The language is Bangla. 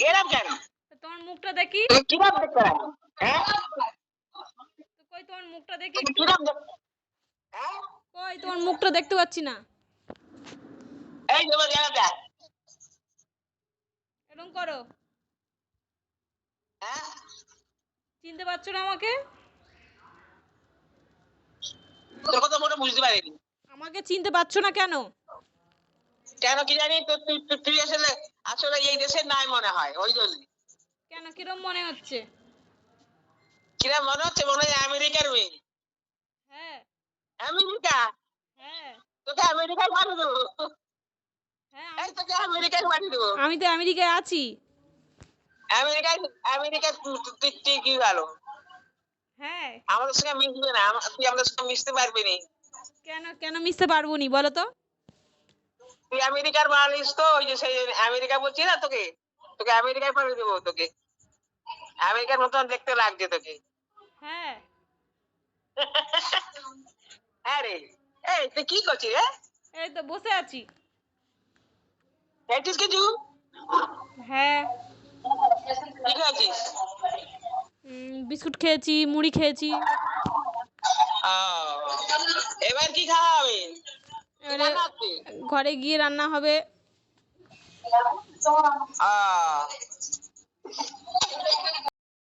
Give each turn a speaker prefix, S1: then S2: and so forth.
S1: এরকম কেন?
S2: তোমার মুখটা দেখি।
S1: কিরকম দেখতে লাগে? হ্যাঁ?
S2: কই তোমার মুখটা দেখি।
S1: কিরকম দেখতে? হ্যাঁ?
S2: কই তোমার মুখটা দেখতে পাচ্ছি না।
S1: এই তোমার জায়গা দেখ।
S2: এরকম করো।
S1: হ্যাঁ?
S2: চিনতে পারছো না আমাকে?
S1: তোর কথা মনে বুঝতে পারিনি।
S2: আমাকে চিনতে পারছো না কেন?
S1: কেন কি জানি তুই আসলে আসলে এই দেশের নাই মনে হয় ওই জন্য।
S2: কেন কিরম মনে হচ্ছে?
S1: কিরম মনে হচ্ছে? মনে হয় আমেরিকার মেয়ে।
S2: হ্যাঁ।
S1: আমেরিকা?
S2: হ্যাঁ।
S1: তোকে আমেরিকায় পাঠিয়ে দেবো।
S2: হ্যাঁ
S1: এই তোকে আমেরিকায় পাঠিয়ে দেবো।
S2: আমি তো আমেরিকায় আছি।
S1: আমেরিকায় আমেরিকায় তুই কি ভালো?
S2: হ্যাঁ।
S1: আমাদের সঙ্গে মিশবে না। তুই আমাদের সঙ্গে মিশতে পারবি না।
S2: কেন কেন মিশতে পারবো নি বলো তো?
S1: তুই আমেরিকার মানিস তো ওই যে সেই আমেরিকা বলছি না তোকে তোকে আমেরিকায় পাঠিয়ে দেবো তোকে। আমেরিকার মতন দেখতে লাগছে তোকে।
S2: হ্যাঁ।
S1: হ্যাঁ রে। এই তুই কি করছিস রে?
S2: এই তো বসে আছি।
S1: খেয়েছিস কিছু?
S2: হ্যাঁ।
S1: কি খেয়েছিস?
S2: বিস্কুট খেয়েছি, মুড়ি খেয়েছি।
S1: এবার কি খাওয়া হবে?
S2: এবারে ঘরে গিয়ে রান্না হবে।